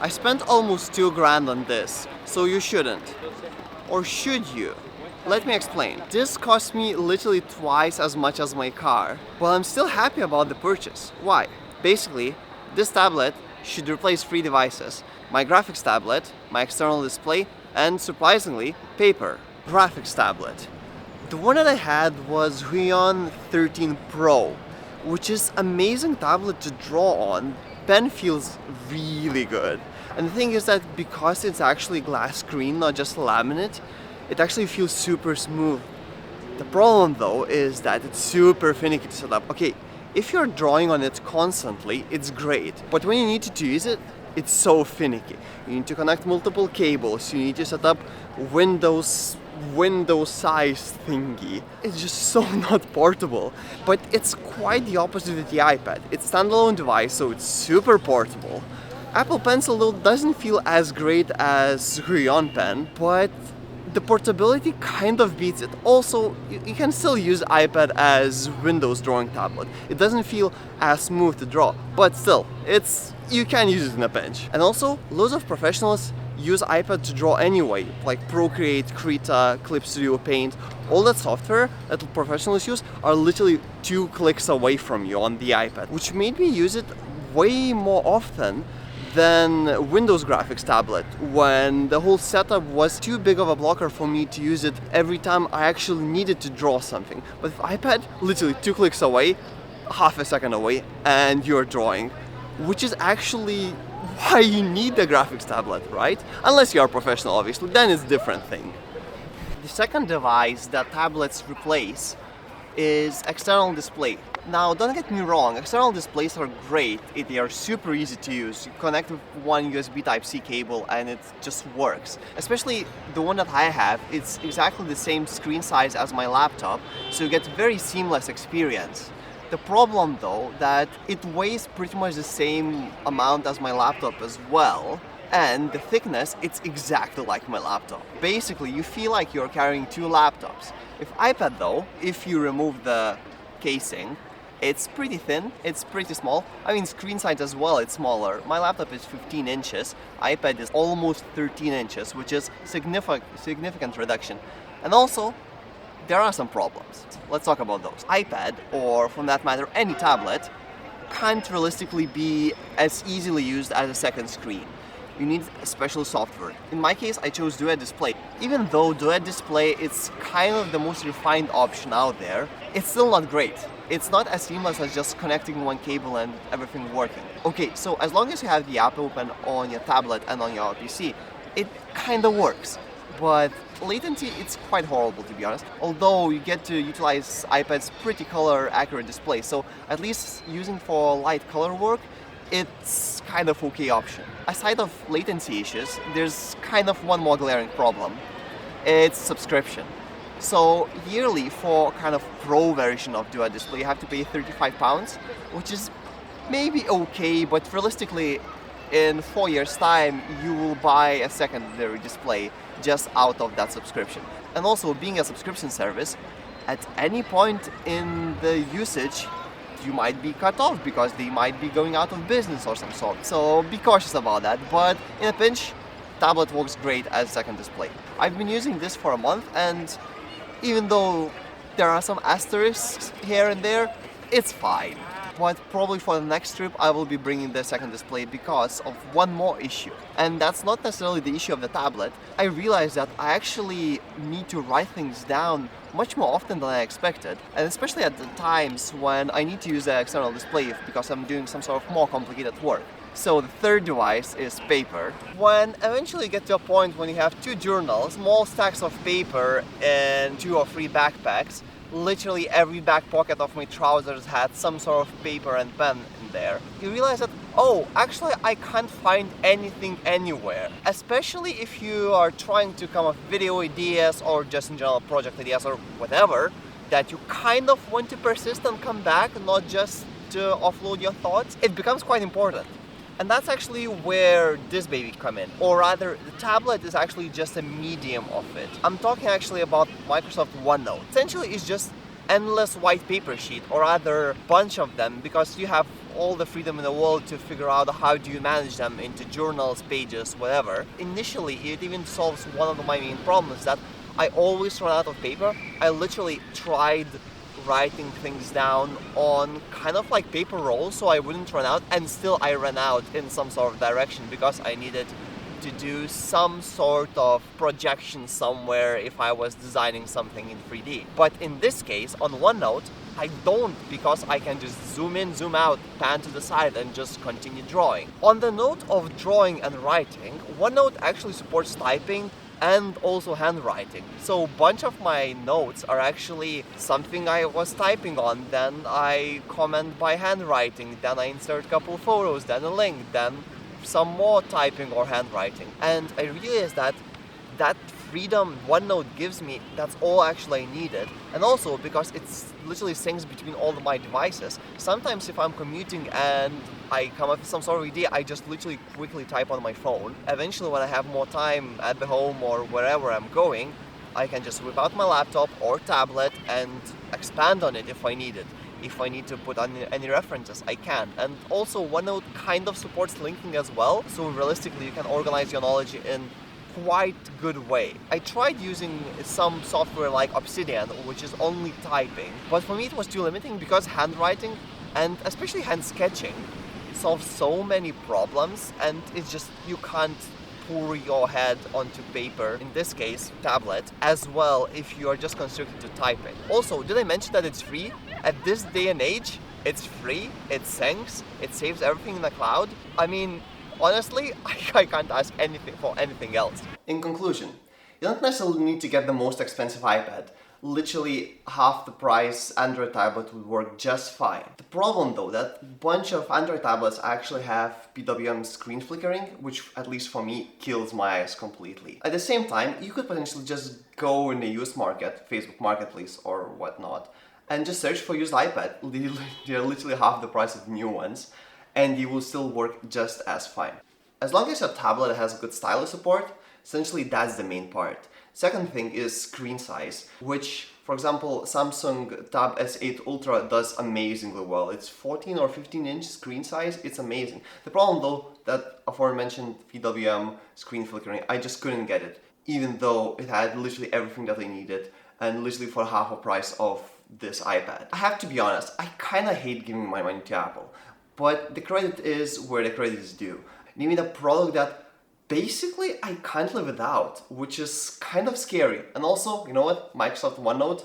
I spent almost 2 grand on this, so you shouldn't. Or should you? Let me explain. This cost me literally twice as much as my car, but I'm still happy about the purchase. Why? Basically, this tablet should replace 3 devices. My graphics tablet, my external display, and surprisingly, paper. Graphics tablet. The one that I had was Huion 13 Pro, which is amazing tablet to draw on. Pen feels really good. And the thing is that because it's actually glass screen, not just laminate, it actually feels super smooth. The problem though is that it's super finicky to set up. Okay, if you're drawing on it constantly, it's great. But when you need to use it, it's so finicky. You need to connect multiple cables, you need to set up Windows size thingy. It's just so not portable. But it's quite the opposite with the iPad. It's a standalone device, so it's super portable. Apple Pencil though doesn't feel as great as Huion Pen, but the portability kind of beats it. Also, you can still use iPad as Windows drawing tablet. It doesn't feel as smooth to draw, but still, you can use it in a pinch. And also, loads of professionals use iPad to draw anyway, like Procreate, Krita, Clip Studio Paint. All that software that professionals use are literally 2 clicks away from you on the iPad, which made me use it way more often than Windows graphics tablet, when the whole setup was too big of a blocker for me to use it every time I actually needed to draw something. But with iPad, literally 2 clicks away, half a second away, and you're drawing, which is actually why you need the graphics tablet, right? Unless you are professional, obviously, then it's a different thing. The second device that tablets replace is external display. Now, don't get me wrong, external displays are great. They are super easy to use. You connect with one USB Type-C cable and it just works. Especially the one that I have, it's exactly the same screen size as my laptop, so you get very seamless experience. The problem though, that it weighs pretty much the same amount as my laptop as well, and the thickness, it's exactly like my laptop. Basically, you feel like you're carrying 2 laptops. With iPad though, if you remove the casing, it's pretty thin, it's pretty small. I mean, screen size as well, it's smaller. My laptop is 15 inches, iPad is almost 13 inches, which is significant reduction. And also, there are some problems. Let's talk about those. iPad, or from that matter, any tablet, can't realistically be as easily used as a second screen. You need special software. In my case, I chose Duet Display. Even though Duet Display is kind of the most refined option out there, it's still not great. It's not as seamless as just connecting one cable and everything working. Okay, so as long as you have the app open on your tablet and on your PC, it kind of works. But latency, it's quite horrible to be honest. Although you get to utilize iPad's pretty color accurate display, so at least using for light color work, it's kind of okay option. Aside of latency issues, there's kind of one more glaring problem. It's subscription. So yearly for kind of pro version of Duet Display, you have to pay £35, which is maybe okay, but realistically, in 4 years' time, you will buy a secondary display just out of that subscription. And also, being a subscription service, at any point in the usage, you might be cut off because they might be going out of business or some sort. So be cautious about that, but in a pinch, tablet works great as second display. I've been using this for a month, and even though there are some asterisks here and there, it's fine. But probably for the next trip I will be bringing the second display because of one more issue. And that's not necessarily the issue of the tablet. I realized that I actually need to write things down much more often than I expected. And especially at the times when I need to use the external display because I'm doing some sort of more complicated work. So the third device is paper. When eventually you get to a point when you have 2 journals, small stacks of paper and 2 or 3 backpacks, literally every back pocket of my trousers had some sort of paper and pen in there. You realize that, oh, actually I can't find anything anywhere. Especially if you are trying to come up with video ideas or just in general project ideas or whatever, that you kind of want to persist and come back, not just to offload your thoughts. It becomes quite important. And that's actually where this baby come in. Or rather, the tablet is actually just a medium of it. I'm talking actually about Microsoft OneNote. Essentially, it's just endless white paper sheet or rather bunch of them, because you have all the freedom in the world to figure out how do you manage them into journals, pages, whatever. Initially, it even solves one of my main problems, that I always run out of paper. I literally tried writing things down on kind of like paper rolls so I wouldn't run out, and still I ran out in some sort of direction because I needed to do some sort of projection somewhere if I was designing something in 3D. But in this case, on OneNote, I don't, because I can just zoom in, zoom out, pan to the side and just continue drawing. On the note of drawing and writing, OneNote actually supports typing and also handwriting. So a bunch of my notes are actually something I was typing on, then I comment by handwriting, then I insert a couple photos, then a link, then some more typing or handwriting. And I realized that that freedom OneNote gives me, that's all actually I needed. And also because it's literally syncs between all of my devices. Sometimes if I'm commuting and I come up with some sort of idea, I just literally quickly type on my phone. Eventually when I have more time at the home or wherever I'm going, I can just whip out my laptop or tablet and expand on it if I need it. If I need to put on any references, I can. And also OneNote kind of supports linking as well, so realistically you can organize your knowledge in quite good way. I tried using some software like Obsidian, which is only typing, but for me it was too limiting because handwriting and especially hand sketching solves so many problems, and it's just, you can't pour your head onto paper, in this case tablet, as well if you are just constricted to typing. Also, did I mention that it's free? At this day and age, it's free, it syncs, it saves everything in the cloud. I mean, honestly, I can't ask anything for anything else. In conclusion, you don't necessarily need to get the most expensive iPad. Literally half the price Android tablet would work just fine. The problem though, that a bunch of Android tablets actually have PWM screen flickering, which at least for me kills my eyes completely. At the same time, you could potentially just go in the used market, Facebook Marketplace or whatnot, and just search for used iPad. They're literally half the price of new ones, and they will still work just as fine. As long as your tablet has good stylus support, essentially that's the main part. Second thing is screen size, which, for example, Samsung Tab S8 Ultra does amazingly well. It's 14 or 15-inch screen size, it's amazing. The problem though, that aforementioned PWM screen flickering, I just couldn't get it, even though it had literally everything that I needed, and literally for half the price of this iPad. I have to be honest, I kinda hate giving my money to Apple, but the credit is where the credit is due. They made a product that basically I can't live without, which is kind of scary. And also, you know what, Microsoft OneNote,